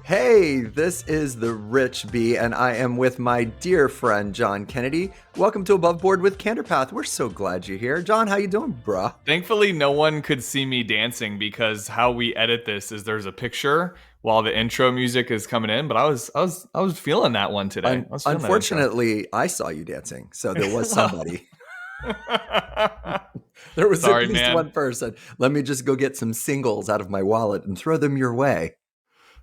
Hey, this is TheRichB, and I am with my dear friend John Kennedy. Welcome to Above Board with Canderpath. We're so glad you're here, John. How you doing, bruh? Thankfully, no one could see me dancing because how we edit this is there's a picture while the intro music is coming in. But I was feeling that one today. I was feeling that intro. Unfortunately, I saw you dancing, so there was Well, somebody. There was at sorry, least man. one person. Let me just go get some singles out of my wallet and throw them your way.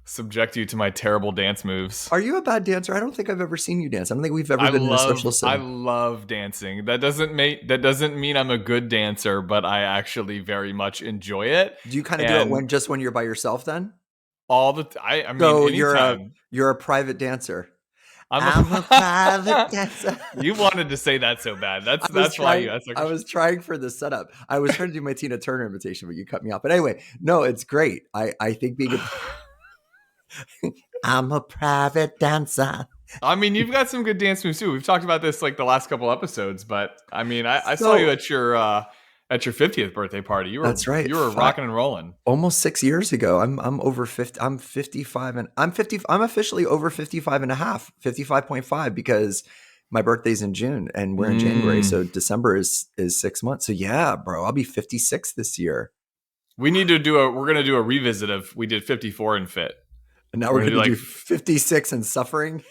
Subject you to my terrible dance moves. Are you a bad dancer? I don't think I've ever seen you dance. I don't think we've ever I been in a love social I setting. love dancing. That doesn't mean I'm a good dancer, but I actually very much enjoy it. Do you kind of do it And when you're by yourself then? I mean, So anytime. you're a private dancer. I'm I'm a private a dancer. You wanted to say that so bad. That's I was that's why you trying. that's like I was trying for the setup. I was trying to do my Tina Turner imitation, but you cut me off. But anyway, no, it's great. I think being I'm a private dancer. I mean, you've got some good dance moves too. We've talked about this like the last couple episodes, but I mean, I saw you So at your 50th birthday party. You were that's right. you were rocking and rolling. Almost 6 years ago. I'm over 50. I'm 55 and I'm 50. I'm officially over 55 and a half, 55.5 because my birthday's in June and we're in January. Mm. So December is 6 months. So yeah, bro, I'll be 56 this year. We need to do a. We're gonna do a revisit of we did 54 and fit. And now We're we're gonna going do to like do 56 and suffering.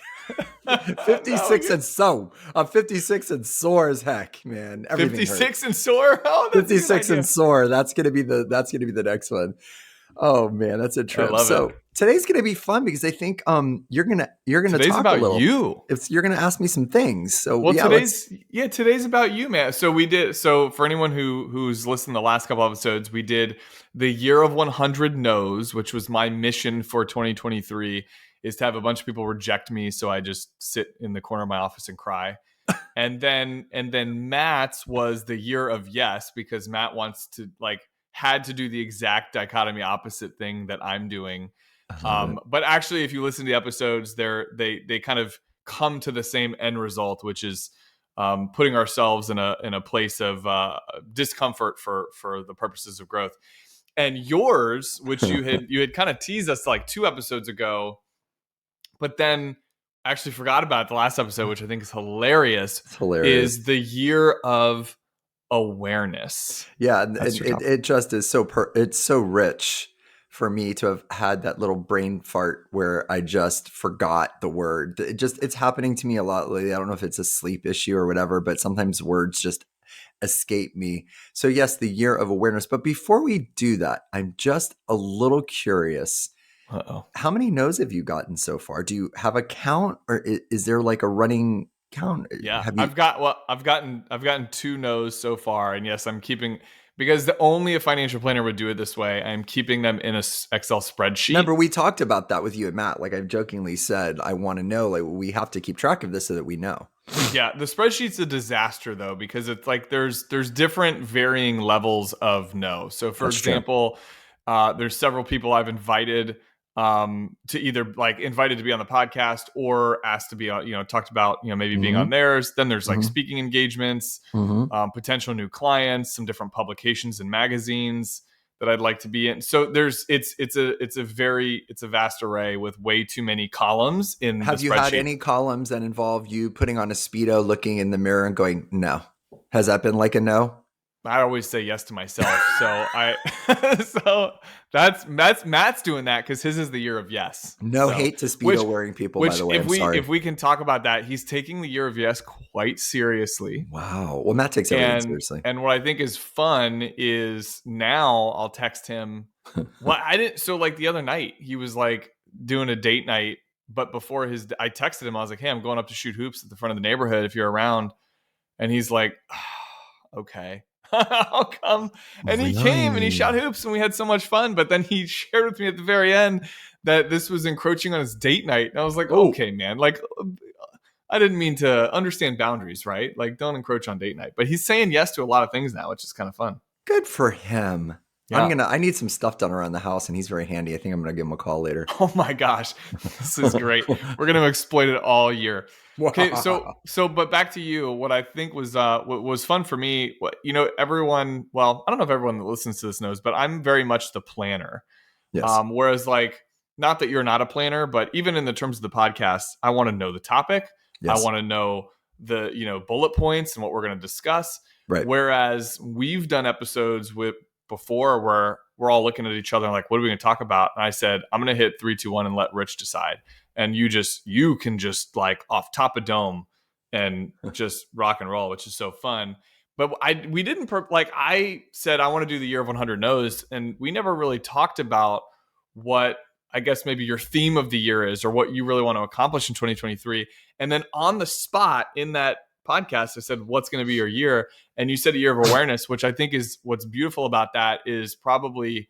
no, 56 and so. I'm 56 and sore as heck, man. Everything hurts. 56 and sore. Oh, that's a good 56 and idea. sore. That's gonna be the next one. Oh man, that's a I trip. love it. So today's gonna be fun because I think you're gonna Today's talk a about little. you. You're gonna ask me some things. So Well, yeah, let's today's about you, man. So for anyone who's listened to the last couple episodes, we did the year of 100 no's, which was my mission for 2023 is to have a bunch of people reject me so I just sit in the corner of my office and cry. And then Matt's was the year of yes because Matt wants to had to do the exact dichotomy opposite thing that I'm doing. I love it. But actually, if you listen to the episodes, they kind of come to the same end result, which is putting ourselves in a place of discomfort for the purposes of growth. And yours, which you had kind of teased us like 2 episodes ago, but then actually forgot about the last episode, which I think is hilarious, It's hilarious. is the year of awareness. Yeah, and That's it, your it, topic. it just is it's so rich for me to have had that little brain fart where I just forgot the word. It's happening to me a lot lately. I don't know if it's a sleep issue or whatever, but sometimes words just escape me. So yes, the year of awareness. But before we do that, I'm just a little curious. Uh-oh. How many no's have you gotten so far? Do you have a count, or is there like a running count? Yeah, Have you? I've gotten 2 no's so far, and yes, I'm keeping because only a financial planner would do it this way. I'm keeping them in a Excel spreadsheet. Remember, we talked about that with you and Matt. Like I've jokingly said, I want to know. Like we have to keep track of this so that we know. Yeah, the spreadsheet's a disaster though because it's like there's different varying levels of no. So for That's true. example, there's several people I've invited to either like invited to be on the podcast or asked to be on, talked about, maybe being Mm-hmm. on theirs. Then there's like Mm-hmm. speaking engagements, Mm-hmm. potential new clients, some different publications and magazines that I'd like to be in. So it's a vast array with way too many columns in the Have you had spreadsheet. any columns that involve you putting on a Speedo, looking in the mirror, and going, "No"? Has that been like a no? I always say yes to myself. So that's Matt's doing that because his is the year of yes. No So hate to which Speedo wearing people, by which the way. if I'm we sorry. if we can talk about that, he's taking the year of yes quite seriously. Wow. Well, Matt takes everything And seriously. and what I think is fun is now I'll text him. Well, I didn't. So like the other night, he was like doing a date night, but before I texted him. I was like, "Hey, I'm going up to shoot hoops at the front of the neighborhood. If you're around," and he's like, "Okay." I'll come. And he came and he Really? shot hoops and we had so much fun. But then he shared with me at the very end that this was encroaching on his date night. And I was like, Oh, okay, man. Like, I didn't mean to understand boundaries, right? Like, don't encroach on date night. But he's saying yes to a lot of things now, which is kind of fun. good for him. Yeah. I need some stuff done around the house, and he's very handy. I think I'm gonna give him a call later. Oh my gosh. This is great. We're going to exploit it all year. Okay, but back to you. What I think was what was fun for me, everyone. Well, I don't know if everyone that listens to this knows, but I'm very much the planner. Yes. Whereas like not that you're not a planner, but even in the terms of the podcast, I want to know the topic. I Yes. want to know the, bullet points and what we're going to discuss. Right. Whereas we've done episodes with before where we're all looking at each other and like, what are we going to talk about? And I said, I'm going to hit 3, 2, 1 and let Rich decide. And you can just like off top of dome and just rock and roll, which is so fun. But we didn't like I said I want to do the year of 100 no's, and we never really talked about what I guess maybe your theme of the year is, or what you really want to accomplish in 2023. And then on the spot in that podcast, I said, what's going to be your year? And you said a year of awareness, which I think is what's beautiful about that is probably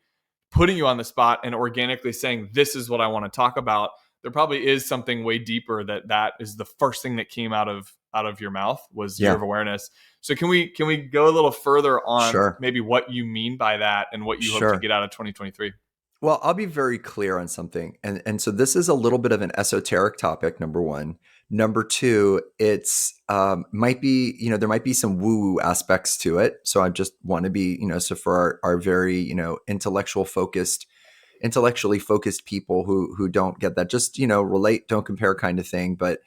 putting you on the spot and organically saying, this is what I want to talk about. There probably is something way deeper that is the first thing that came out of your mouth was year Yeah. of awareness. So can we go a little further on Sure. maybe what you mean by that and what you hope to Sure. get out of 2023? Well, I'll be very clear on something. And so this is a little bit of an esoteric topic, number one. Number two, it's might be, there might be some woo-woo aspects to it. So I just want to be, so for our very, intellectually focused people who don't get that, just, relate, don't compare kind of thing. But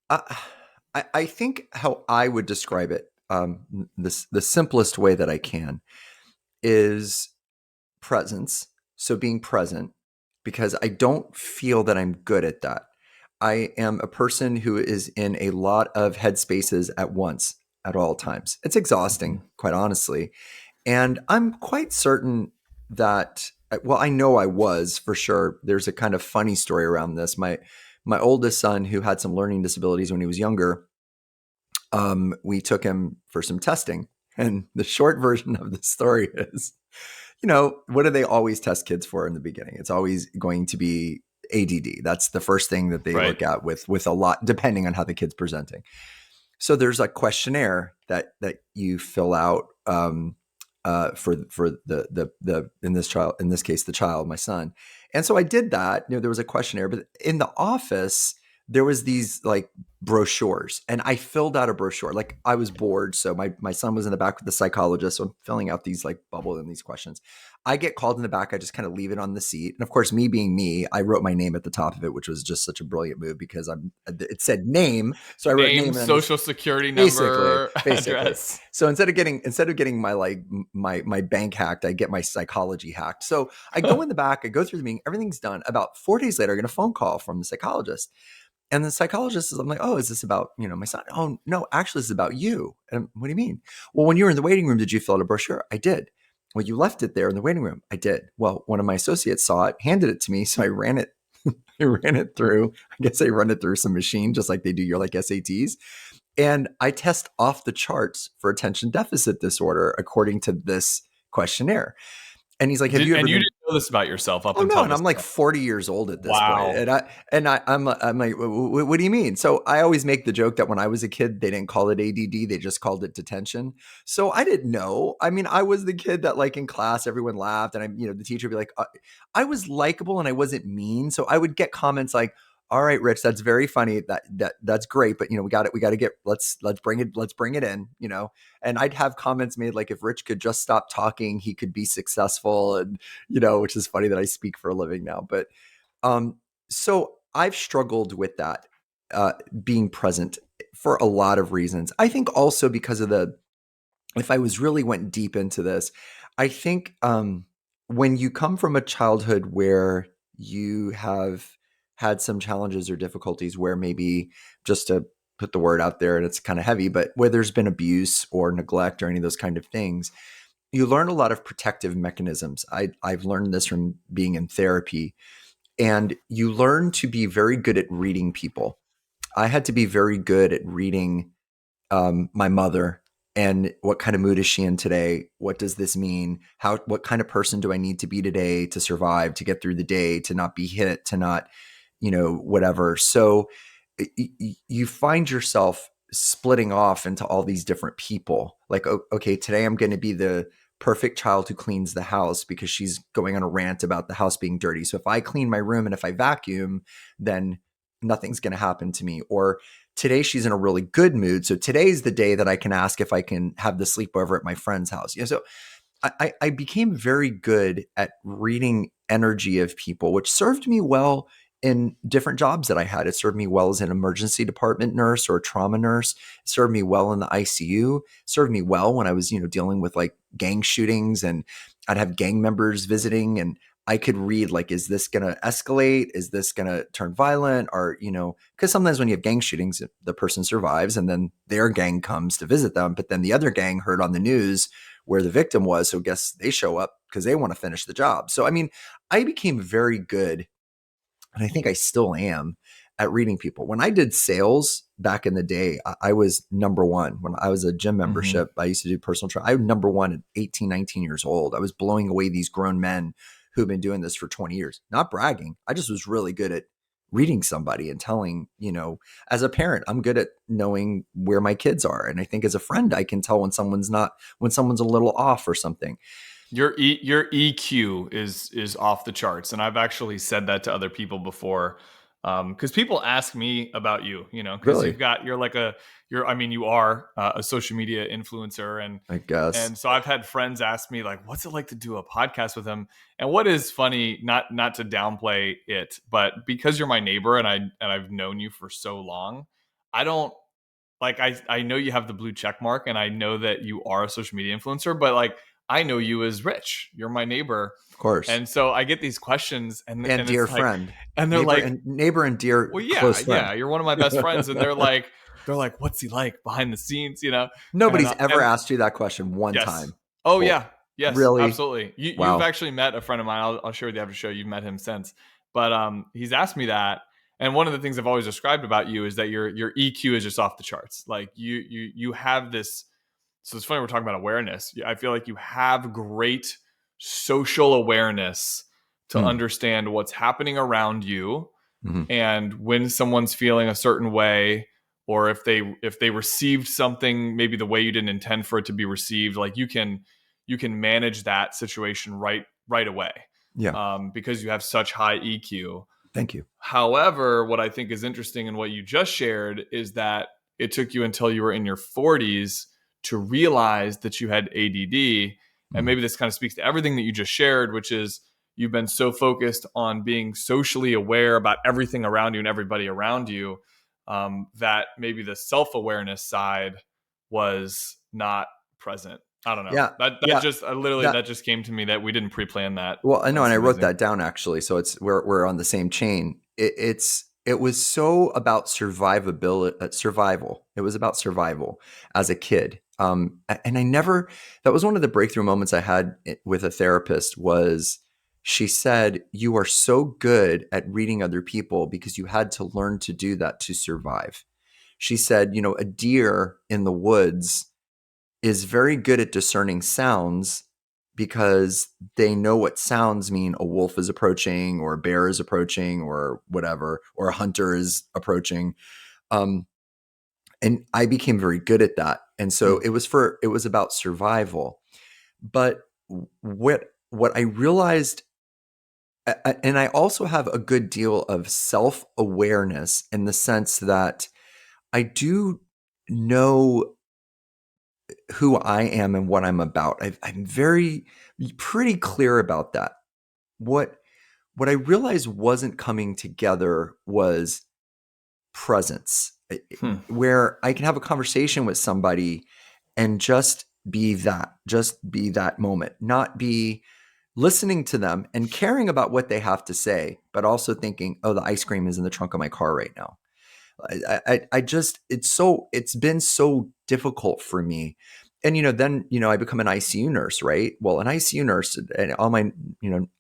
I think how I would describe it, the simplest way that I can is presence. So being present, because I don't feel that I'm good at that. I am a person who is in a lot of headspaces at once at all times. It's exhausting, quite honestly. And I'm quite certain that, well, I know I was for sure. There's a kind of funny story around this. My oldest son, who had some learning disabilities when he was younger, we took him for some testing. And the short version of the story is, what do they always test kids for in the beginning? It's always going to be ADD. That's the first thing that they look at with a lot, depending on how the kid's presenting. So there's a questionnaire that you fill out for the in this case the child, my son. And so I did that. There was a questionnaire, but in the office there was these like brochures, and I filled out a brochure. Like I was bored, so my son was in the back with the psychologist, so I'm filling out these like bubble and these questions. I get called in the back. I just kind of leave it on the seat, and of course, me being me, I wrote my name at the top of it, which was just such a brilliant move because it said name, so I wrote name, social security number, basically. address. So instead of getting my like my bank hacked, I get my psychology hacked. So I go in the back, I go through the meeting, everything's done. About 4 days later, I get a phone call from the psychologist. And the psychologist is, I'm like, oh, is this about, my son? Oh, no, actually, this is about you. And what do you mean? Well, when you were in the waiting room, did you fill out a brochure? I did. Well, you left it there in the waiting room. I did. Well, one of my associates saw it, handed it to me. So I ran it. I ran it through. I guess I run it through some machine, just like they do your like SATs. And I test off the charts for attention deficit disorder according to this questionnaire. And he's like, have you ever you didn't know this about yourself up Oh until no, and I'm like 40 years old at this point. And I'm like, what do you mean? So I always make the joke that when I was a kid, they didn't call it ADD, they just called it detention. So I didn't know. I mean, I was the kid that like in class, everyone laughed, and the teacher would be like, I was likable and I wasn't mean. So I would get comments like, all right, Rich, that's very funny. That's great. But we got to get, let's bring it in, and I'd have comments made like, if Rich could just stop talking, he could be successful. And, which is funny that I speak for a living now. But, so I've struggled with that, being present for a lot of reasons. I think also because of if I went deep into this, I think, when you come from a childhood where you have had some challenges or difficulties where maybe, just to put the word out there and it's kind of heavy, but where there's been abuse or neglect or any of those kind of things, you learn a lot of protective mechanisms. I've learned this from being in therapy, and you learn to be very good at reading people. I had to be very good at reading my mother, and what kind of mood is she in today? What does this mean? What kind of person do I need to be today to survive, to get through the day, to not be hit, to not, whatever. So you find yourself splitting off into all these different people. Like, okay, today I'm going to be the perfect child who cleans the house because she's going on a rant about the house being dirty. So if I clean my room and if I vacuum, then nothing's going to happen to me. Or today she's in a really good mood, so today's the day that I can ask if I can have the sleepover at my friend's house. So I became very good at reading energy of people, which served me well in different jobs that I had. It served me well as an emergency department nurse or a trauma nurse. It served me well in the ICU. It served me well when I was, dealing with like gang shootings, and I'd have gang members visiting, and I could read like, is this going to escalate? Is this going to turn violent? Or, because sometimes when you have gang shootings, the person survives and then their gang comes to visit them. But then the other gang heard on the news where the victim was. So guess they show up because they want to finish the job. So, I mean, I became very good, and I think I still am, at reading people. When I did sales back in the day, I was number one. When I was a gym membership, I used to do personal training. I was number one at 18, 19 years old. I was blowing away these grown men who've been doing this for 20 years. Not bragging. I just was really good at reading somebody and telling, as a parent, I'm good at knowing where my kids are. And I think as a friend, I can tell when someone's a little off or something. Your EQ is off the charts, and I've actually said that to other people before, because people ask me about you, because Really? you are a social media influencer, I guess. and so I've had friends ask me like, what's it like to do a podcast with him? And what is funny, not to downplay it, but because you're my neighbor and I've known you for so long, I don't like I know you have the blue check mark, and I know that you are a social media influencer, but like I know you as Rich. You're my neighbor. Of course. And so I get these questions And and dear it's like, friend. and they're Neighbor like, and dear well, close friend. yeah, you're one of my best friends. And they're like, what's he like behind the scenes, Nobody's ever And asked you that question one yes. time. Oh Well, yeah. Yes, really? absolutely. You've Wow. actually met a friend of mine. I'll share with you after the show. You've met him since, but he's asked me that. And one of the things I've always described about you is that your EQ is just off the charts. Like you have this. So it's funny we're talking about awareness. I feel like you have great social awareness to Hmm. understand what's happening around you, Mhm. and when someone's feeling a certain way, or if they received something maybe the way you didn't intend for it to be received, like you can manage that situation right away, Yeah. because you have such high EQ. Thank you. However, what I think is interesting in what you just shared is that it took you until you were in your 40s to realize that you had ADD. And Mhm. maybe this kind of speaks to everything that you just shared, which is you've been so focused on being socially aware about everything around you and everybody around you, that maybe the self-awareness side was not present. I don't know. Yeah. That Yeah. just literally That that just came to me that we didn't pre-plan that. Well, I know, and That's I wrote amazing. that down actually, so we're on the same chain. It was so about survivability, survival. It was about survival as a kid. And I never. That was one of the breakthrough moments I had with a therapist. Was she said, "You are so good at reading other people because you had to learn to do that to survive." She said, a deer in the woods is very good at discerning sounds because they know what sounds mean. A wolf is approaching, or a bear is approaching, or whatever, or a hunter is approaching. Um, and I became very good at that. And so it was about survival. But what I realized, and I also have a good deal of self-awareness in the sense that I do know who I am and what I'm about. I'm very pretty clear about that. What what I realized wasn't coming together was presence, Hmm. where I can have a conversation with somebody and just be that moment, not be listening to them and caring about what they have to say, but also thinking, oh, the ice cream is in the trunk of my car right now. I just it's been so difficult for me. And then I become an ICU nurse, right? Well, an ICU nurse, and all my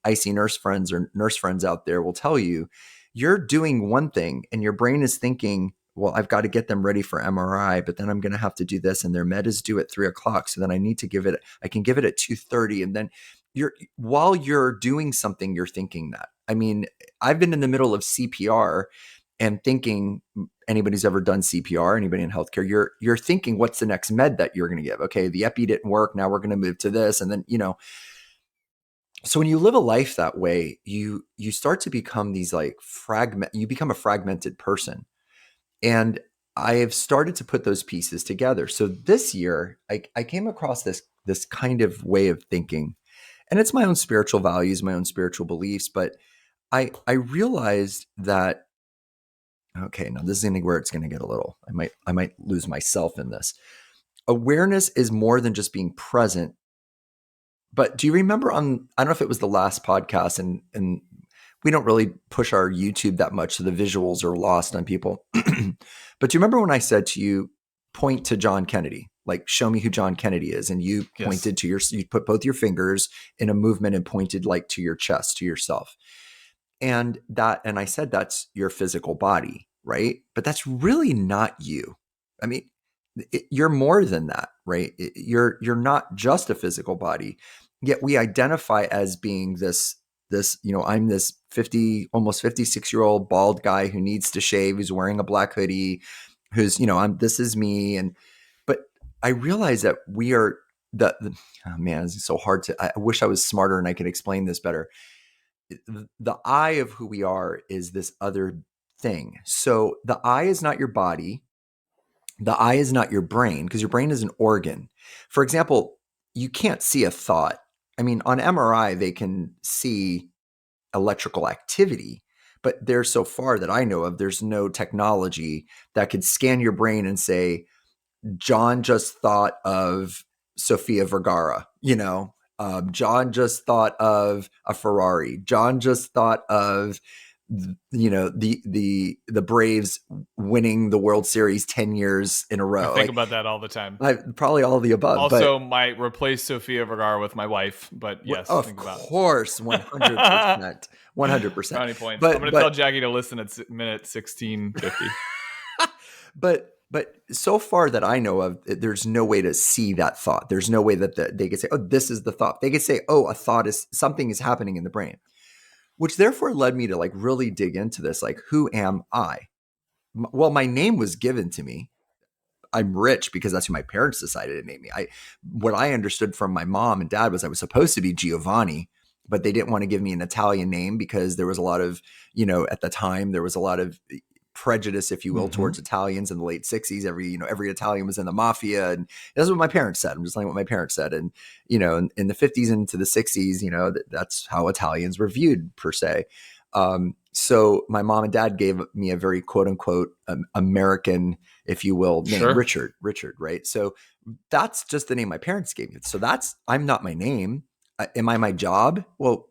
ICU nurse friends or nurse friends out there will tell you, you're doing one thing and your brain is thinking, well, I've got to get them ready for MRI, but then I'm going to have to do this, and their med is due at 3 o'clock, so then I can give it at 2:30, and then while you're doing something, you're thinking that. I mean, I've been in the middle of CPR and thinking, anybody who's ever done CPR, anybody in healthcare, you're thinking, what's the next med that you're going to give? Okay, the epi didn't work. Now we're going to move to this, and then So when you live a life that way, you start to become these like fragment. You become a fragmented person, and I have started to put those pieces together. So this year, I came across this kind of way of thinking, And it's my own spiritual values, my own spiritual beliefs. But I realized that, okay, now this is where it's going to get a little, I might lose myself in this. Awareness is more than just being present. But do you remember on, I don't know if it was the last podcast, and we don't really push our YouTube that much, so the visuals are lost on people. But do you remember when I said to you, point to John Kennedy, like show me who John Kennedy is, and you Yes. pointed to you put both your fingers in a movement and pointed like to your chest, to yourself. And I said that's your physical body, right? But that's really not you. I mean, you're more than that, right? You're not just a physical body. Yet we identify as being this, I'm this 50, almost 56-year-old bald guy who needs to shave, who's wearing a black hoodie, who's, this is me. But I realize that we are oh man, it's so hard I wish I was smarter and I could explain this better. The I of who we are is this other thing. So the I is not your body. The I is not your brain, because your brain is an organ. For example, you can't see a thought. I mean, on MRI, they can see electrical activity, but there's so far that I know of, there's no technology that could scan your brain and say, John just thought of Sofia Vergara, John just thought of a Ferrari. John just thought of, the Braves winning the World Series 10 years in a I row. think about that all the time. Probably all of the above, but Also, might replace Sofia Vergara with my wife, but yes, of think about course, 100%, 100%. brownie points. I'm But going to tell Jackie to listen at minute 16:50. but so far that I know of, there's no way to see that thought. There's no way that they could say, oh, this is the thought. They could say, oh, a thought is something is happening in the brain, which therefore led me to like really dig into this. Like, who am I? Well, my name was given to me. I'm rich because that's who my parents decided to name me. What I understood from my mom and dad was I was supposed to be Giovanni, but they didn't want to give me an Italian name because there was a lot of, at the time there was a lot of prejudice, if you will, towards Italians in the late 60s. Every Italian was in the mafia, and that's what my parents said. I'm just saying what my parents said. And in the 50s into the 60s, that's how Italians were viewed per se. So my mom and dad gave me a very quote unquote American, if you will, name. Sure. Richard, right? So that's just the name my parents gave me. So I'm not my name. Am I my job? Well,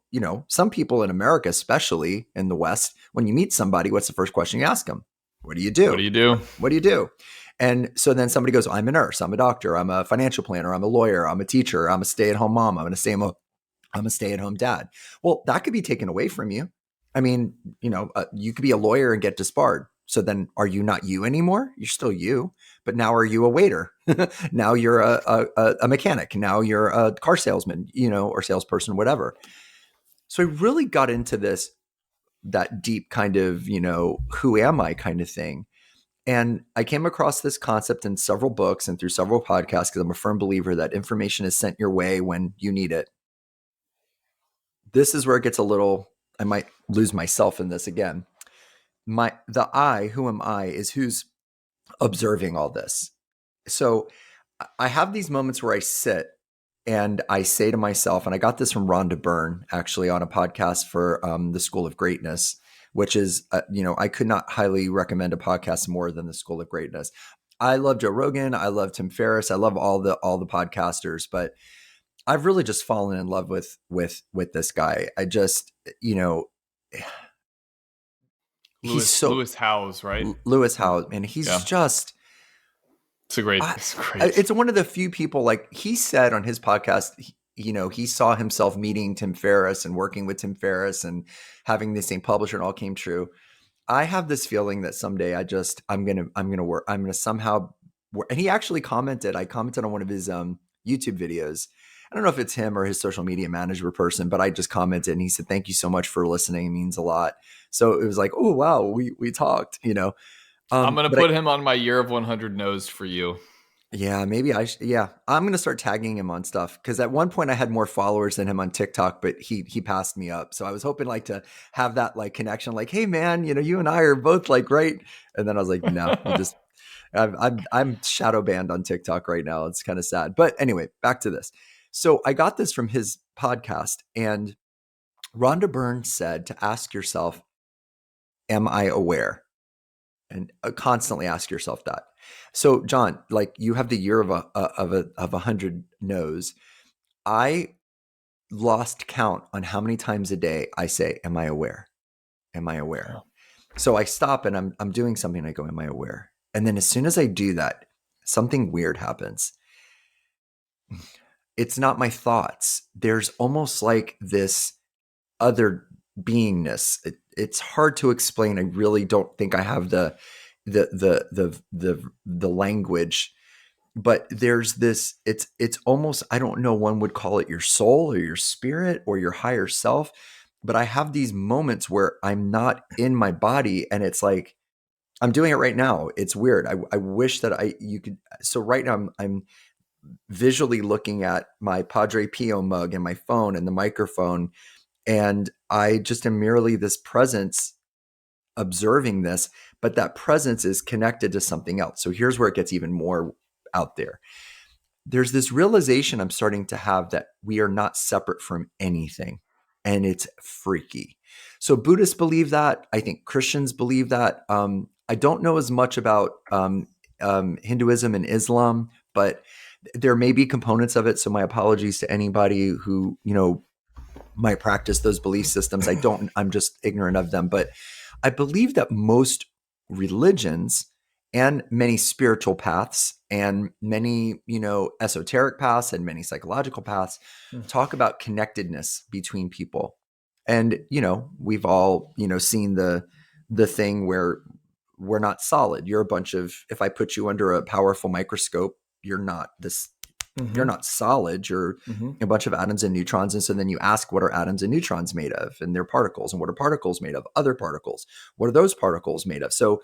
some people in America, especially in the West, when you meet somebody, what's the first question you ask them? What do you do? What do you do? What do you do? And so then somebody goes, I'm a nurse, I'm a doctor, I'm a financial planner, I'm a lawyer, I'm a teacher, I'm a stay-at-home mom, I'm a stay-at-home dad. Well, that could be taken away from you. I mean, you could be a lawyer and get disbarred. So then are you not you anymore? You're still you, but now are you a waiter? Now you're a mechanic. Now you're a car salesman, or salesperson, whatever. So I really got into that deep kind of, who am I kind of thing. And I came across this concept in several books and through several podcasts because I'm a firm believer that information is sent your way when you need it. This is where it gets a little, I might lose myself in this again. The I, who am I, is who's observing all this. So I have these moments where I sit and I say to myself, and I got this from Rhonda Byrne, actually, on a podcast for the School of Greatness, which is, I could not highly recommend a podcast more than the School of Greatness. I love Joe Rogan. I love Tim Ferriss. I love all the podcasters, but I've really just fallen in love with this guy. I just, Lewis Howes, right? Lewis Howes, and he's just. It's one of the few people, like he said on his podcast, he saw himself meeting Tim Ferriss and working with Tim Ferriss and having the same publisher, and all came true. I have this feeling that someday I'm going to somehow work. And he actually commented, I commented on one of his YouTube videos. I don't know if it's him or his social media manager person, but I just commented and he said, thank you so much for listening. It means a lot. So it was like, oh, wow, we talked, I'm going to put him on my year of 100 no's for you. Yeah, maybe I'm going to start tagging him on stuff. Cause at one point I had more followers than him on TikTok, but he passed me up. So I was hoping like to have that like connection, like, hey man, you and I are both like, right. And then I was like, no, I'm shadow banned on TikTok right now. It's kind of sad, but anyway, back to this. So I got this from his podcast, and Rhonda Byrne said to ask yourself, am I aware? And constantly ask yourself that. So, John, like you have the year of a hundred no's. I lost count on how many times a day I say, "Am I aware? Am I aware?" Yeah. So I stop and I'm doing something. And I go, "Am I aware?" And then as soon as I do that, something weird happens. It's not my thoughts. There's almost like this other beingness. It's hard to explain. I really don't think I have the language, but there's this. It's almost, I don't know. One would call it your soul or your spirit or your higher self, but I have these moments where I'm not in my body, and it's like I'm doing it right now. It's weird. I wish that you could. So right now I'm visually looking at my Padre Pio mug and my phone and the microphone, and I just am merely this presence observing this, but that presence is connected to something else. So here's where it gets even more out there. There's this realization I'm starting to have that we are not separate from anything, and it's freaky. So Buddhists believe that. I think Christians believe that. I don't know as much about Hinduism and Islam, but there may be components of it. So my apologies to anybody who might practice those belief systems. I'm just ignorant of them. But I believe that most religions and many spiritual paths and many, esoteric paths and many psychological paths talk about connectedness between people. And, we've all, seen the thing where we're not solid. You're a bunch of, if I put you under a powerful microscope, you're not solid. You're a bunch of atoms and neutrons. And so then you ask, what are atoms and neutrons made of? And they're particles. And what are particles made of? Other particles. What are those particles made of? So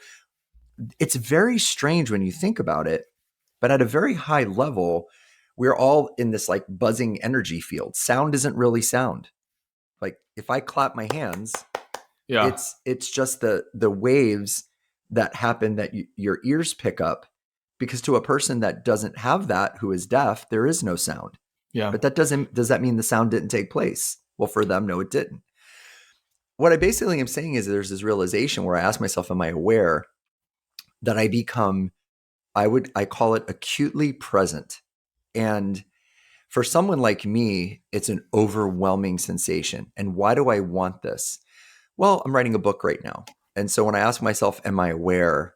it's very strange when you think about it. But at a very high level, we're all in this like buzzing energy field. Sound isn't really sound. Like if I clap my hands, Yeah. it's just the waves that happen that your ears pick up, because to a person that doesn't have that, who is deaf, there is no sound. Yeah. But does that mean the sound didn't take place? Well, for them, no, it didn't. What I basically am saying is there's this realization where I ask myself, am I aware that I become, I call it acutely present. And for someone like me, it's an overwhelming sensation. And why do I want this? Well, I'm writing a book right now. And so when I ask myself, am I aware,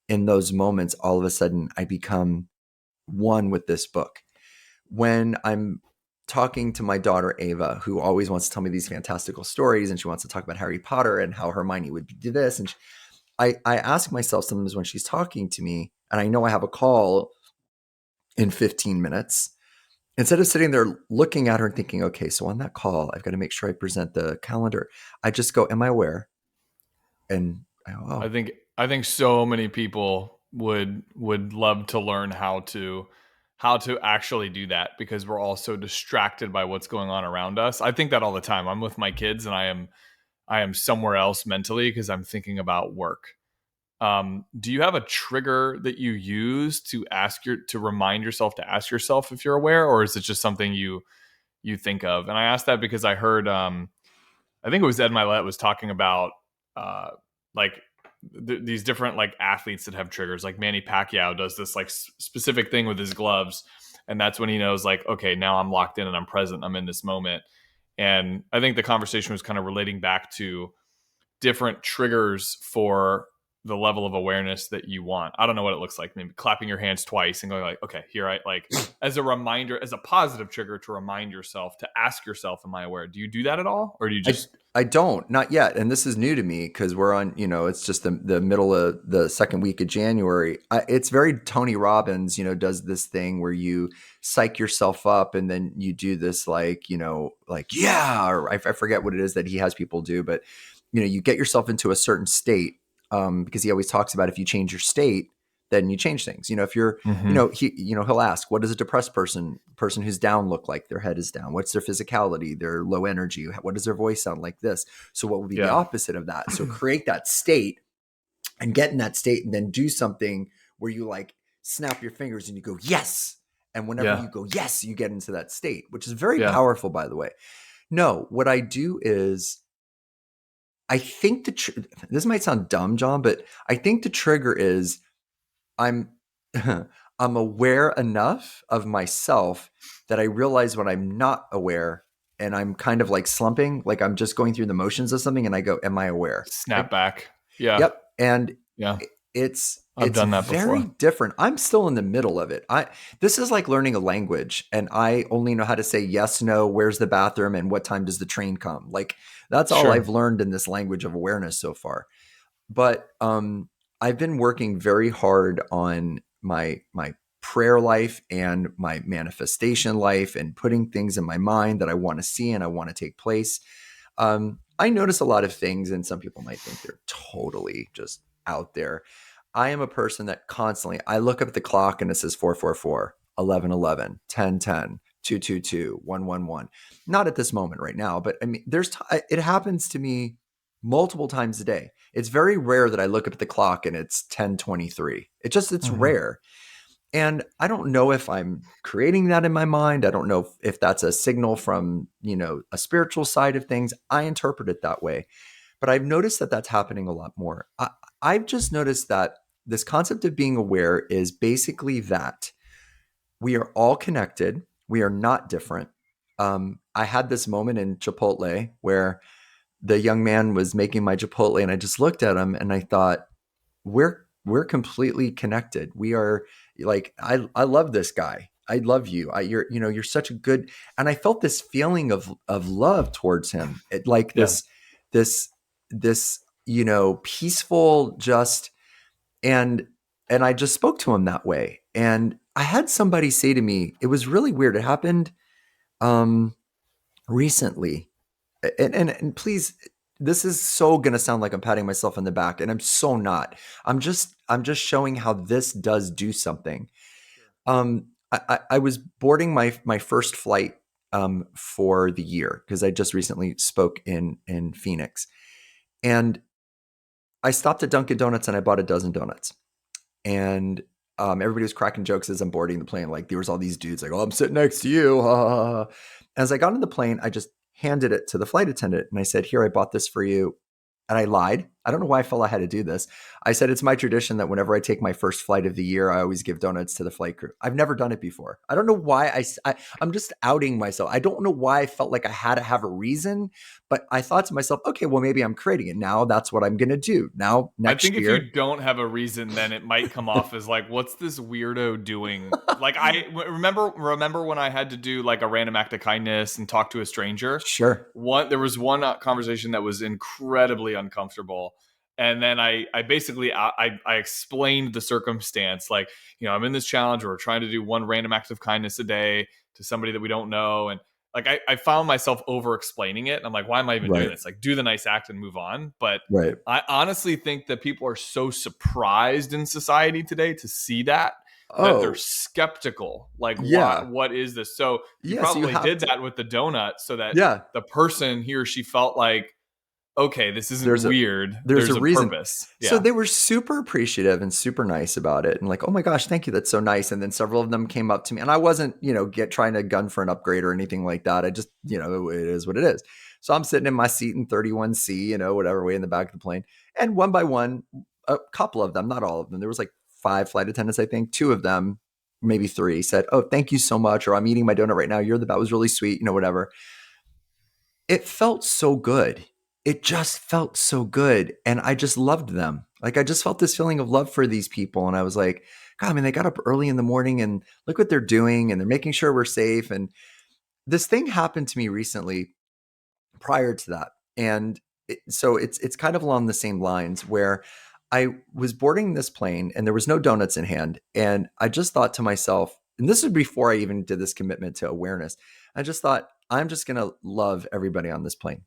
in those moments, all of a sudden I become one with this book. When I'm talking to my daughter, Ava, who always wants to tell me these fantastical stories, and she wants to talk about Harry Potter and how Hermione would do this. And I ask myself sometimes when she's talking to me, and I know I have a call in 15 minutes, instead of sitting there looking at her and thinking, okay, so on that call, I've got to make sure I present the calendar. I just go, am I aware? And I go, I oh, think I think so many people would love to learn how to actually do that, because we're all so distracted by what's going on around us. I think that all the time. I'm with my kids and I am somewhere else mentally because I'm thinking about work. Do you have a trigger that you use to remind yourself to ask yourself if you're aware, or is it just something you think of? And I asked that because I heard I think it was Ed Milet was talking about uh, like these different like athletes that have triggers. Like Manny Pacquiao does this like specific thing with his gloves, and that's when he knows like, okay, now I'm locked in and I'm present. I'm in this moment. And I think the conversation was kind of relating back to different triggers for the level of awareness that you want. I don't know what it looks like. Maybe clapping your hands twice and going like, okay, here I like, as a reminder, as a positive trigger to remind yourself, to ask yourself, am I aware? Do you do that at all? Or do you I just, I don't, not yet. And this is new to me because we're on, it's just the middle of the second week of January. It's very Tony Robbins, does this thing where you psych yourself up and then you do this like, yeah, or I forget what it is that he has people do, but you get yourself into a certain state, because he always talks about if you change your state, then you change things. If you're, mm-hmm. he'll ask, what does a depressed person who's down look like? Their head is down. What's their physicality? Their low energy. What does their voice sound like? This. So what would be the Yeah. opposite of that? So create that state and get in that state and then do something where you like snap your fingers and you go, yes. And whenever Yeah. you go, yes, you get into that state, which is very Yeah. powerful, by the way. No, what I do is I think this might sound dumb, John, but I think the trigger is I'm I'm aware enough of myself that I realize when I'm not aware and I'm kind of like slumping, like I'm just going through the motions of something and I go, am I aware? Snap Right? back. Yeah. Yep. And Yeah. I've it's done that very before. different. I'm still in the middle of it. I This is like learning a language and I only know how to say yes, no, where's the bathroom and what time does the train come? Like that's all Sure. I've learned in this language of awareness so far. But I've been working very hard on my prayer life and my manifestation life and putting things in my mind that I want to see and I want to take place. I notice a lot of things, and some people might think they're totally just out there. I am a person that constantly I look up at the clock and it says 444, 1111, 1010, 222, 111. Not at this moment right now, but I mean, it happens to me multiple times a day. It's very rare that I look up at the clock and it's 10:23. It's Hmm. rare. And I don't know if I'm creating that in my mind. I don't know if that's a signal from, a spiritual side of things. I interpret it that way. But I've noticed that that's happening a lot more. I've just noticed that this concept of being aware is basically that we are all connected. We are not different. I had this moment in Chipotle where the young man was making my Chipotle and I just looked at him and I thought, we're completely connected. We are like, I love this guy. I love you. You're such a good, and I felt this feeling of love towards him. Like Yeah. this, this, peaceful, just, and, and I just spoke to him that way. And I had somebody say to me, it was really weird. It happened, recently, and please, this is so going to sound like I'm patting myself on the back and I'm so not. I'm just showing how this does do something. I was boarding my first flight for the year because I just recently spoke in Phoenix, and I stopped at Dunkin' Donuts and I bought a dozen donuts. And everybody was cracking jokes as I'm boarding the plane. Like there was all these dudes like, "Oh, I'm sitting next to you." Ha, ha, ha. As I got on the plane, I just handed it to the flight attendant and I said, "Here, I bought this for you." And I lied. I don't know why I felt I had to do this. I said it's my tradition that whenever I take my first flight of the year, I always give donuts to the flight crew. I've never done it before. I don't know why I'm just outing myself. I don't know why I felt like I had to have a reason, but I thought to myself, okay, well maybe I'm creating it now. That's what I'm going to do now I think next if you year. don't have a reason, then it might come off as like, what's this weirdo doing? Like remember when I had to do like a random act of kindness and talk to a stranger. Sure. There was one conversation that was incredibly uncomfortable, and then I basically I explained the circumstance, like, I'm in this challenge where we're trying to do one random act of kindness a day to somebody that we don't know, and like I found myself over explaining it. And I'm like, why am I even doing Right. this? Like, do the nice act and move on. But Right. I honestly think that people are so surprised in society today to see that they're Oh, skeptical. Like, yeah. what is this? So you Yeah. So you probably have did to, that with the donut so that yeah. the person, he or she, felt like, okay, this isn't There's a, weird. there's a There's a reason. purpose. So Yeah. they were super appreciative and super nice about it. And like, oh my gosh, thank you. That's so nice. And then several of them came up to me and I wasn't, get trying to gun for an upgrade or anything like that. I just, it is what it is. So I'm sitting in my seat in 31C, whatever way in the back of the plane. And one by one, a couple of them, not all of them, there was like 5 flight attendants, I think. 2 of them, maybe 3, said, "Oh, thank you so much." Or "I'm eating my donut right now. That was really sweet," whatever. It felt so good. It just felt so good. And I just loved them. Like I just felt this feeling of love for these people. And I was like, God, I mean, they got up early in the morning and look what they're doing. And they're making sure we're safe. And this thing happened to me recently prior to that. And so it's kind of along the same lines where I was boarding this plane and there was no donuts in hand. And I just thought to myself, and this was before I even did this commitment to awareness, I just thought, I'm just going to love everybody on this plane.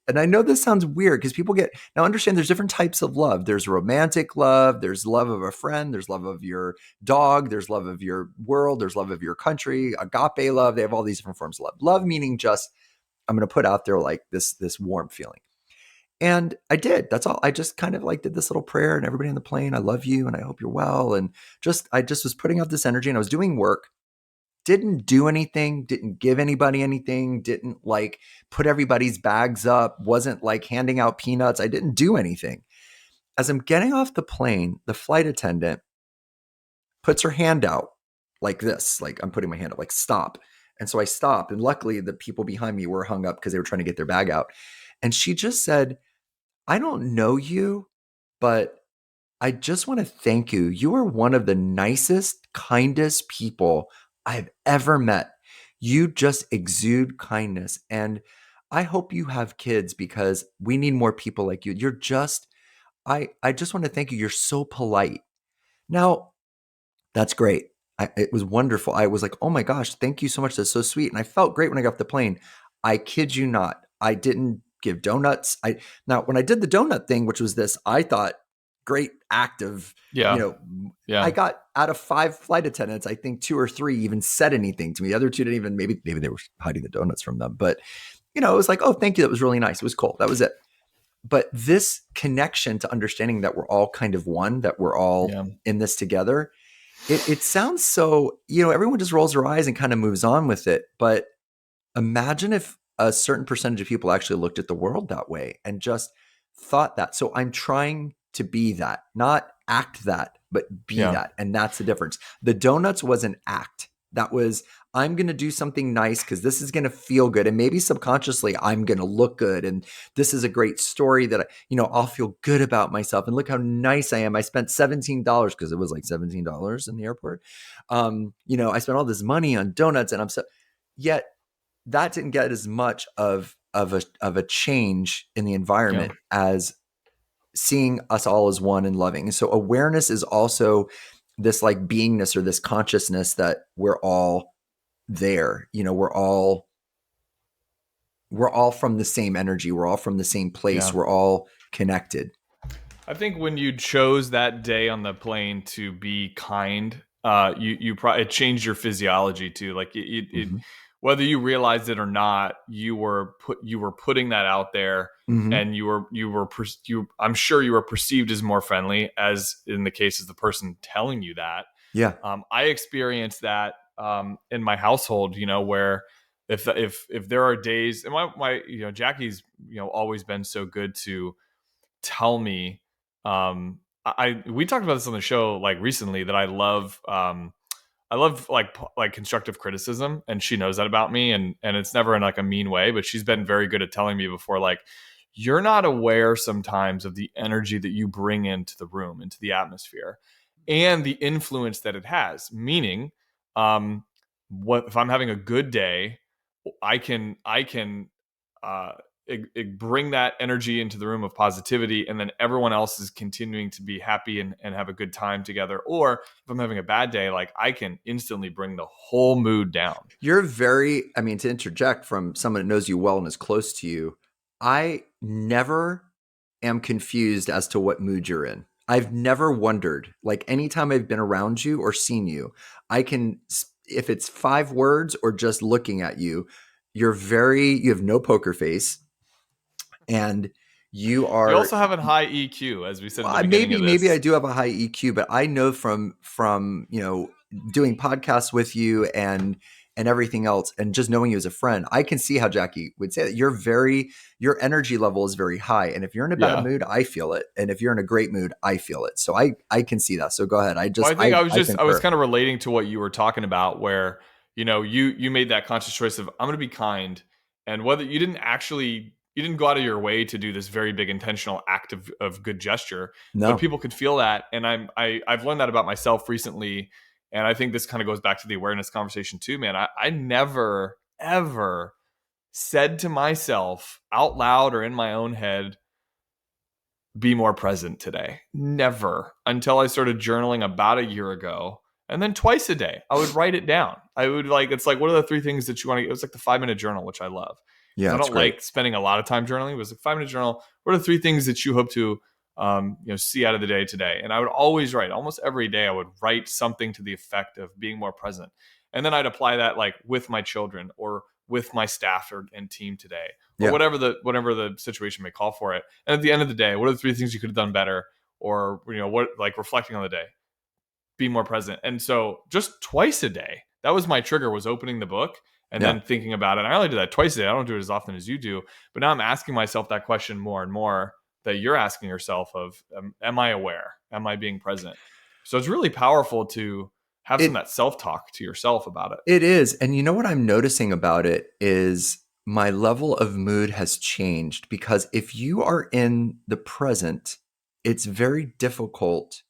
And I know this sounds weird because people now understand there's different types of love. There's romantic love, there's love of a friend, there's love of your dog, there's love of your world, there's love of your country, agape love. They have all these different forms of love. Love meaning just, I'm going to put out there like this warm feeling. And I did. That's all. I just kind of like did this little prayer and everybody on the plane, I love you and I hope you're well. And I just was putting out this energy and I was doing work. didn't do anything, didn't give anybody anything, didn't like put everybody's bags up, wasn't like handing out peanuts. I didn't do anything. As I'm getting off the plane, the flight attendant puts her hand out like this, like I'm putting my hand up, like stop. And so I stop. And luckily, the people behind me were hung up because they were trying to get their bag out. And she just said, I don't know you, but I just want to thank you. You are one of the nicest, kindest people I've ever met. You just exude kindness. And I hope you have kids because we need more people like you. You're just, I just want to thank you. You're so polite. Now, that's great. It was wonderful. I was like, oh my gosh, thank you so much. That's so sweet. And I felt great when I got off the plane. I kid you not. I didn't give donuts. Now when I did the donut thing, which was this, I thought great act of, you Yeah. know, I Yeah. got out of 5 flight attendants, I think 2 or 3 even said anything to me. The other 2 didn't even, maybe they were hiding the donuts from them. But it was like, oh, thank you. That was really nice. It was cool. That was it. But this connection to understanding that we're all kind of one, that we're all Yeah. in this together, it sounds so, everyone just rolls their eyes and kind of moves on with it. But imagine if a certain percentage of people actually looked at the world that way and just thought that. So I'm trying to be that, not act that, but be Yeah. that. And that's the difference. The donuts was an act. That was, I'm going to do something nice because this is going to feel good. And maybe subconsciously, I'm going to look good. And this is a great story that, I'll feel good about myself. And look how nice I am. I spent $17 because it was like $17 in the airport. I spent all this money on donuts and I'm so, yet that didn't get as much of a change in the Yeah. environment as seeing us all as one and loving. So awareness is also this like beingness or this consciousness that we're all there. We're all from the same energy. We're all from the same place. Yeah. We're all connected. I think when you chose that day on the plane to be kind, you probably it changed your physiology too. Like Mm-hmm. whether you realized it or not, you were putting that out there, Mm-hmm. and I'm sure you were perceived as more friendly, as in the case of the person telling you that. Yeah. I experienced that in my household, where if there are days, and my Jackie's always been so good to tell me. We talked about this on the show like recently, that I love like constructive criticism, and she knows that about me, and it's never in like a mean way, but she's been very good at telling me before, like, you're not aware sometimes of the energy that you bring into the room, into the atmosphere, and the influence that it has. Meaning, what if I'm having a good day, I can uh, bring that energy into the room of positivity, and then everyone else is continuing to be happy and have a good time together. Or if I'm having a bad day, like, I can instantly bring the whole mood down. You're very, I mean, to interject from someone that knows you well and is close to you, I never am confused as to what mood you're in. I've never wondered. Like anytime I've been around you or seen you, I can, if it's 5 words or just looking at you, you have no poker face and you You are also have a high EQ, as we said in the beginning of maybe I this. do have a high EQ, but I know from doing podcasts with you and everything else, and just knowing you as a friend, I can see how Jackie would say that your energy level is very high, and if you're in a bad Yeah. mood, I feel it, and if you're in a great mood, I feel it. So I can see that. So go ahead. Well, I think I I was concur. kind of relating to what you were talking about, where you made that conscious choice of, I'm going to be kind, and whether you didn't go out of your way to do this very big intentional act of good gesture, but No, people could feel that, and I've learned that about myself recently, and I think this kind of goes back to the awareness conversation too, man. I never ever said to myself out loud or in my own head, be more present today. Never, until I started journaling about a year ago. And then twice a day, I would write it down. I would it's like, what are the 3 things that you want to, it was like the 5-minute journal, which I love. Because yeah, I it's don't great. like spending a lot of time journaling. It was like 5-minute journal. What are the 3 things that you hope to see out of the day today? And I would always write, almost every day, I would write something to the effect of being more present. And then I'd apply that like with my children or with my staff and team today, or Yeah. whatever the situation may call for it. And at the end of the day, what are the 3 things you could have done better? Or what, like, reflecting on the day, be more present. And so just twice a day, That was my trigger, was opening the book and Yeah. then thinking about it. I only do that twice a day. I don't do it as often as you do. But now I'm asking myself that question more and more that you're asking yourself of, am I aware? Am I being present? So it's really powerful to have some of It that self-talk to yourself about it. it is. And you know what I'm noticing about it is my level of mood has changed, because if you are in the present, it's very difficult.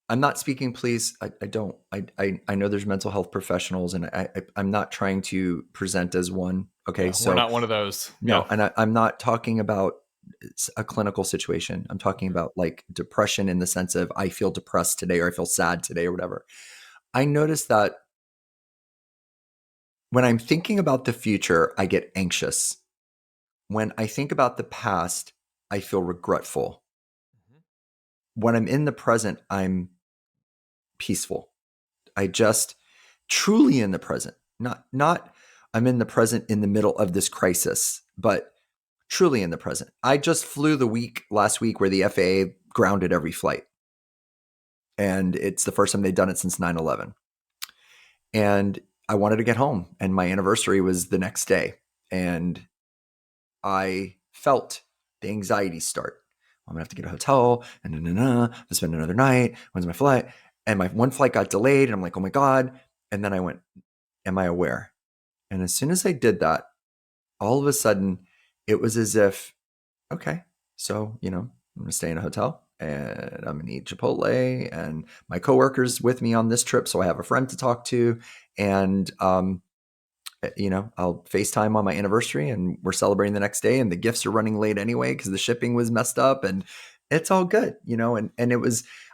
I'm not speaking, please. I don't. I know there's mental health professionals, and I'm not trying to present as one. Okay, Yeah, we're so not one of those. Yeah. no, and I'm not talking about a clinical situation. I'm talking about like depression in the sense of I feel depressed today, or I feel sad today, or whatever. I notice that when I'm thinking about the future, I get anxious. When I think about the past, I feel regretful. When I'm in the present, I'm peaceful. I just truly in the present, not I'm in the present in the middle of this crisis, but truly in the present. I just flew the week last week where the FAA grounded every flight. And it's the first time they've done it since 9/11. And I wanted to get home, and my anniversary was the next day. And I felt the anxiety start. I'm gonna have to get a hotel, and I'll spend another night. When's my flight? And my one flight got delayed, and I'm like, oh my God. And then I went, am I aware? And as soon as I did that, all of a sudden, it was as if, okay, so, I'm going to stay in a hotel and I'm going to eat Chipotle, and my coworker's with me on this trip. So I have a friend to talk to. And, I'll FaceTime on my anniversary, and we're celebrating the next day, and the gifts are running late anyway because the shipping was messed up, and it's all good, and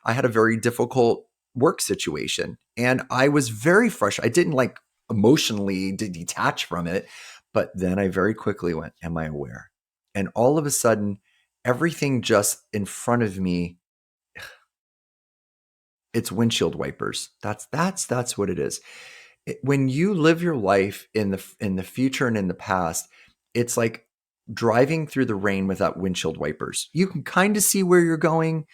I had a very difficult work situation, and I was very frustrated. I didn't like emotionally detach from it, but then I very quickly went, am I aware? And all of a sudden, everything just in front of me, it's windshield wipers. That's what it is. When you live your life in the future and in the past, it's like driving through the rain without windshield wipers. You can kind of see where you're going.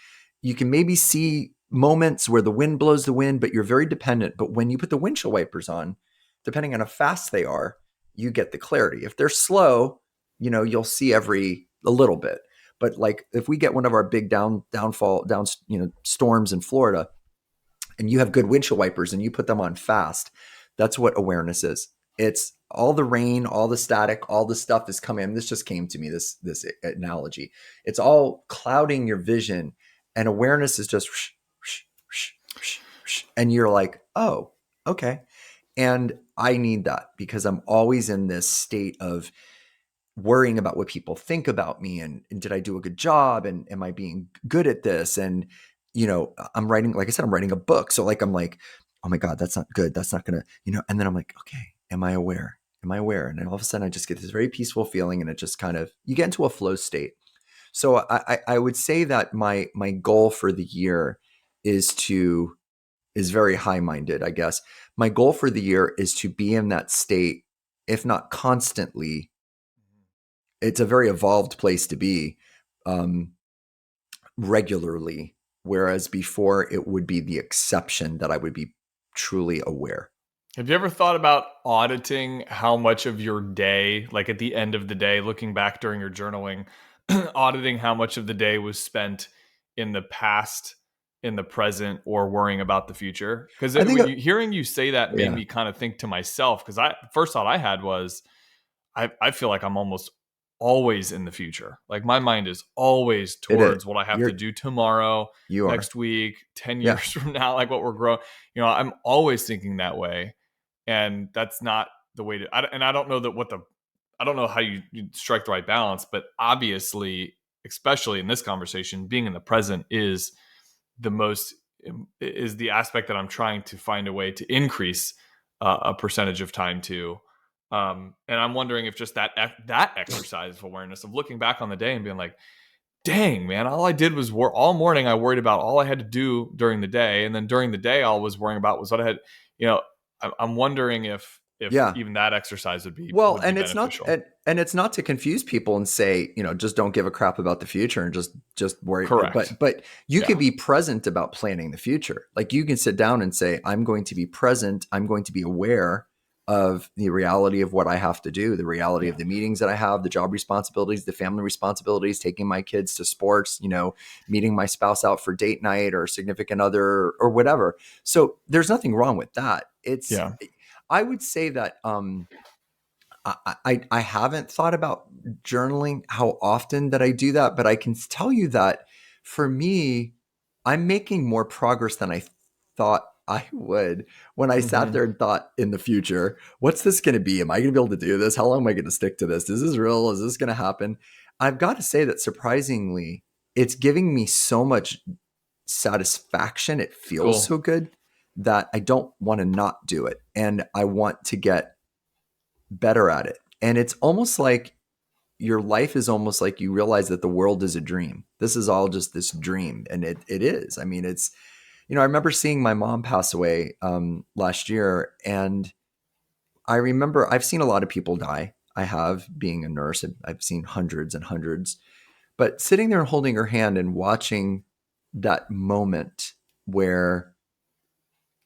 You can maybe see moments where the wind blows the wind, but you're very dependent. But when you put the windshield wipers on, depending on how fast they are, you get the clarity. If they're slow, you'll see every a little bit. But like if we get one of our big storms in Florida, and you have good windshield wipers and you put them on fast, that's what awareness is. It's all the rain, all the static, all the stuff is coming. And this just came to me, this analogy. It's all clouding your vision, and awareness is just whoosh, whoosh, whoosh, whoosh, whoosh, and you're like, oh, okay. And I need that because I'm always in this state of worrying about what people think about me, and did I do a good job, and am I being good at this? And I'm writing, like I said, I'm writing a book. So like I'm like, oh my God, that's not good. That's not gonna, and then I'm like, okay, am I aware? Am I aware? And then all of a sudden I just get this very peaceful feeling, and it just kind of, you get into a flow state. So I would say that my goal for the year is very high-minded, I guess. My goal for the year is to be in that state, if not constantly. It's a very evolved place to be, um, regularly, whereas before it would be the exception that I would be truly aware. Have you ever thought about auditing how much of your day, like at the end of the day, looking back during your journaling, auditing how much of the day was spent in the past, in the present, or worrying about the future? Because I think, hearing you say that made yeah, me kind of think to myself. Because I first thought I had was I feel like I'm almost always in the future. Like my mind is always it is. towards what I have to You're do tomorrow, you are. next week, 10 Yeah. years from now, like what we're growing. I'm always thinking that way. And that's not the way to, and I don't know I don't know how you strike the right balance, but obviously, especially in this conversation, being in the present is the most, is the aspect that I'm trying to find a way to increase a percentage of time to. And I'm wondering if just that exercise of awareness of looking back on the day and being like, dang, man, all I did was all morning I worried about all I had to do during the day. And then during the day, all I was worrying about was what I had, you know, I'm wondering if if Yeah. even that exercise would be Well, would be and it's not beneficial. and it's not to confuse people and say, just don't give a crap about the future and just worry. Correct. But you could Yeah. be present about planning the future. Like you can sit down and say, I'm going to be present. I'm going to be aware of the reality of what I have to do, the reality of Yeah. the meetings that I have, the job responsibilities, the family responsibilities, taking my kids to sports, meeting my spouse out for date night or significant other or whatever. So there's nothing wrong with that. Yeah. I would say that I haven't thought about journaling how often that I do that, but I can tell you that for me, I'm making more progress than I thought I would when I sat Hmm. there and thought in the future, what's this going to be? Am I going to be able to do this? How long am I going to stick to this? Is this real? Is this going to happen? I've got to say that surprisingly, it's giving me so much satisfaction. It feels Cool. so good that I don't want to not do it. And I want to get better at it. And it's almost like your life is almost like you realize that the world is a dream. This is all just this dream. And it is. I mean, I remember seeing my mom pass away last year. And I remember I've seen a lot of people die. I have, being a nurse, I've seen hundreds and hundreds. But sitting there and holding her hand and watching that moment where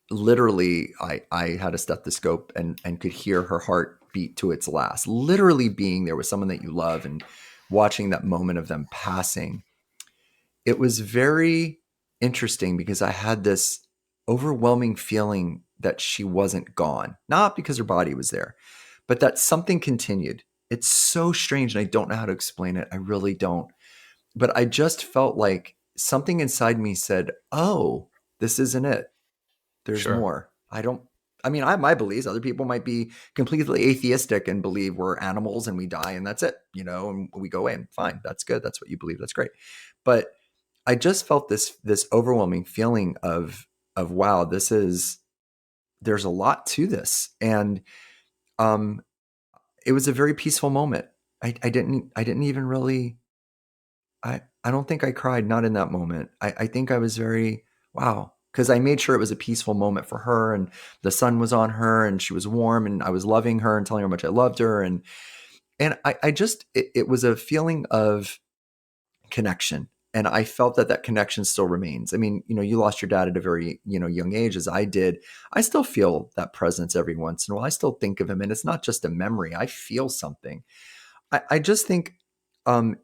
literally I had a stethoscope and could hear her heart beat to its last, literally being there with someone that you love and watching that moment of them passing. It was very interesting because I had this overwhelming feeling that she wasn't gone, not because her body was there, but that something continued. It's so strange and I don't know how to explain it. I really don't. But I just felt like something inside me said, "Oh, this isn't it. There's Sure. more." I have my beliefs. Other people might be completely atheistic and believe we're animals and we die and that's it, and we go away and fine. That's good. That's what you believe. That's great. But I just felt this overwhelming feeling of wow, there's a lot to this. And um it was a very peaceful moment. I didn't even really I don't think I cried, not in that moment. I think I was very, wow, because I made sure it was a peaceful moment for her and the sun was on her and she was warm and I was loving her and telling her how much I loved her. And I just, it was a feeling of connection. And I felt that connection still remains. I mean, you lost your dad at a very, young age as I did. I still feel that presence every once in a while. I still think of him and it's not just a memory. I feel something. I just think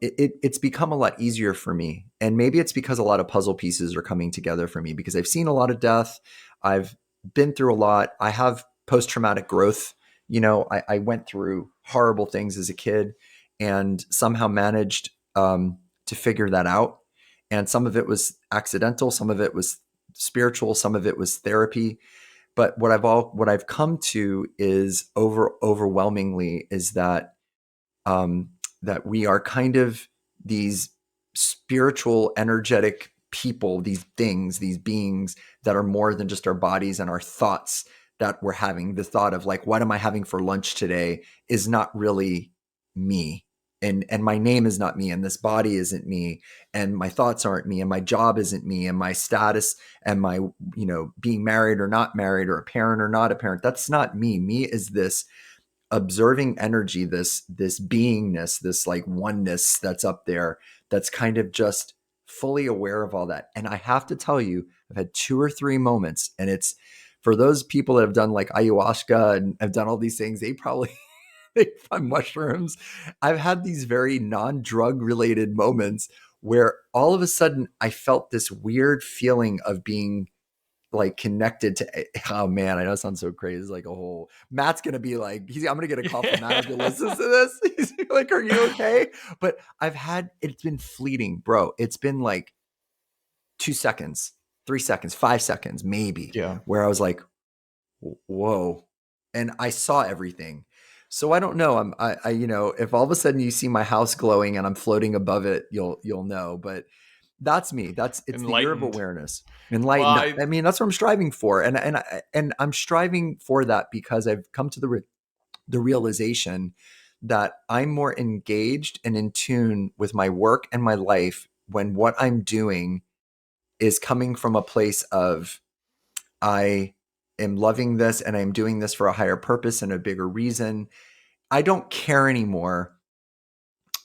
it's become a lot easier for me. And maybe it's because a lot of puzzle pieces are coming together for me because I've seen a lot of death. I've been through a lot. I have post traumatic growth. I went through horrible things as a kid and somehow managed to figure that out. And some of it was accidental, some of it was spiritual, some of it was therapy. But what I've come to is overwhelmingly is um, that we are kind of these spiritual, energetic people, these things, these beings that are more than just our bodies and our thoughts that we're having. The thought of like, what am I having for lunch today is not really me. And my name is not me, and this body isn't me, and my thoughts aren't me, and my job isn't me, and my status and my, being married or not married or a parent or not a parent, that's not me. Me is this observing energy, this beingness, this like oneness that's up there, that's kind of just fully aware of all that. And I have to tell you, I've had two or three moments, and it's for those people that have done like ayahuasca and have done all these things, they probably they find mushrooms. I've had these very non-drug related moments where all of a sudden I felt this weird feeling of being like connected to, oh man, I know it sounds so crazy. It's like a whole, Matt's gonna be like, I'm gonna get a call from Matt if he listens to this. He's like, are you okay? But it's been fleeting, bro. It's been like 2 seconds, 3 seconds, 5 seconds, maybe, Yeah. where I was like, whoa. And I saw everything. So I don't know. If all of a sudden you see my house glowing and I'm floating above it, you'll know. But that's me. It's the year of Enlightened. awareness. Well, Enlightened. I mean, that's what I'm striving for. And I'm striving for that because I've come to the realization that I'm more engaged and in tune with my work and my life when what I'm doing is coming from a place of I am loving this and I'm doing this for a higher purpose and a bigger reason. I don't care anymore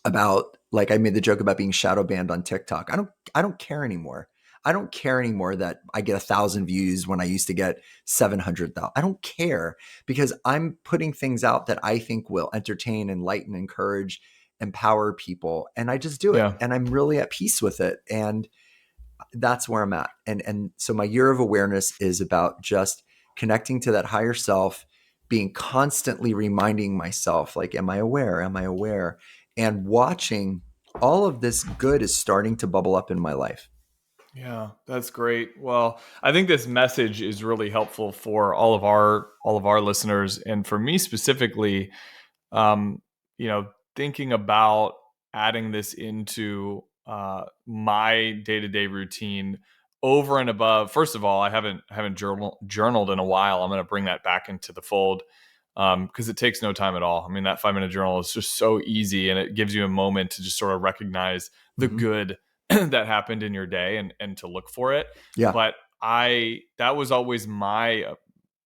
about, like, I made the joke about being shadow banned on TikTok. I don't care anymore. I don't care anymore that I get 1,000 views when I used to get 700,000. I don't care, because I'm putting things out that I think will entertain, enlighten, encourage, empower people. And I just do it. Yeah. And I'm really at peace with it. And that's where I'm at. And so my year of awareness is about just connecting to that higher self, being constantly reminding myself, like, am I aware? Am I aware? And watching all of this good is starting to bubble up in my life. Yeah, that's great. Well, I think this message is really helpful for all of our listeners, and for me specifically. Um, Thinking about adding this into my day-to-day routine over and above. First of all, I haven't journaled in a while. I'm going to bring that back into the fold, because it takes no time at all. I mean, that 5-minute journal is just so easy, and it gives you a moment to just sort of recognize the Mm-hmm. good that happened in your day, and to look for it. Yeah. But that was always my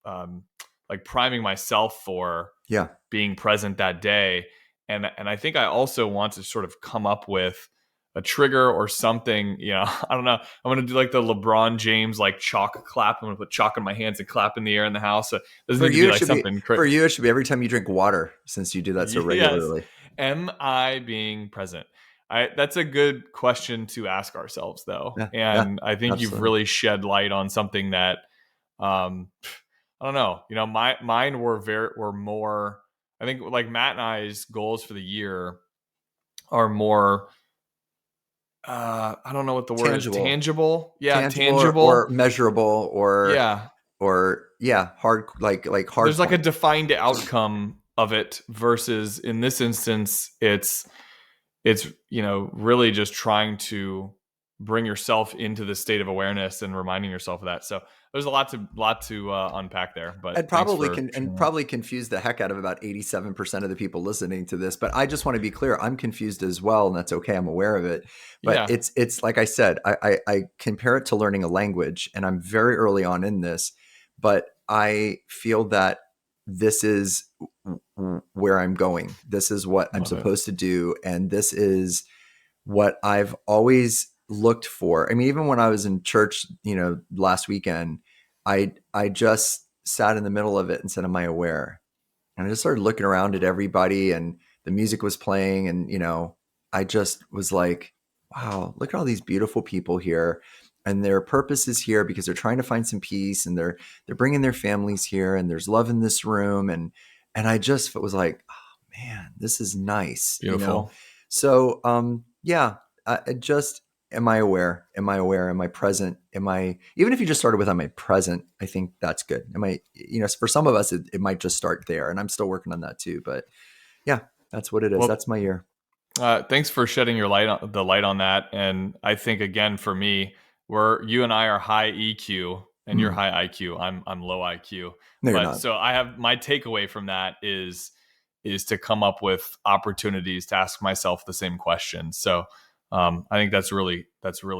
like priming myself for Yeah. being present that day. And I think I also want to sort of come up with a trigger or something. I don't know. I'm going to do like the LeBron James, like chalk clap. I'm going to put chalk in my hands and clap in the air in the house. So it doesn't For need to you, be it like should be something for you, it should be every time you drink water, since you do that so Yes. regularly. Am I being present? That's a good question to ask ourselves, though. Yeah. Yeah. And I think you've Absolutely. really shed light on something that, um, I don't know. Mine were more. I think like Matt and I's goals for the year are more. I don't know what the word is. Tangible. Tangible. Yeah, Tangible, or tangible. measurable, Yeah. or yeah, like hard There's like a points. defined outcome of it versus in this instance, it's really just trying to bring yourself into the state of awareness and reminding yourself of that. So there's a lot to unpack there. But And thanks probably for can and sharing that. probably confuse the heck out of about 87% of the people listening to this. But I just want to be clear, I'm confused as well, and that's okay. I'm aware of it. But Yeah. it's like I said, I compare it to learning a language, and I'm very early on in this, but I feel that this is where I'm going. This is what I'm Love it. supposed to do, and this is what I've always looked for. I mean, even when I was in church, last weekend, I just sat in the middle of it and said, "Am I aware?" And I just started looking around at everybody, and the music was playing, and I just was like, "Wow, look at all these beautiful people here." And their purpose is here because they're trying to find some peace, and they're bringing their families here, and there's love in this room, and I just was like, "Oh man, this is nice." Beautiful. So yeah, I just, am I aware? Am I aware? Am I present? Am I, even if you just started with, am I present? I think that's good. Am I, for some of us, it might just start there, and I'm still working on that too. But yeah, that's what it is. Well, That's my year. thanks for shedding the light on that. And I think again for me, you and I are high EQ and you're Mm. high IQ. I'm low IQ. No, you're But not. so I have my takeaway from that is to come up with opportunities to ask myself the same question. So I think that's really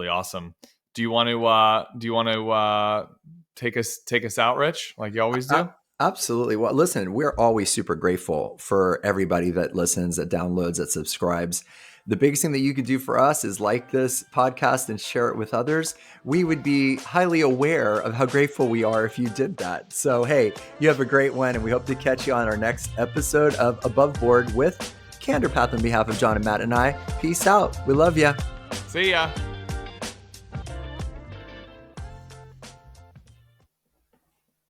awesome. Do you want to take us out, Rich, like you always Uh, do? Absolutely. Well, listen, we're always super grateful for everybody that listens, that downloads, that subscribes. The biggest thing that you could do for us is like this podcast and share it with others. We would be highly aware of how grateful we are if you did that. So, hey, you have a great one, and we hope to catch you on our next episode of Above Board with Candor Path on behalf of John and Matt and I. Peace out. We love you. See ya.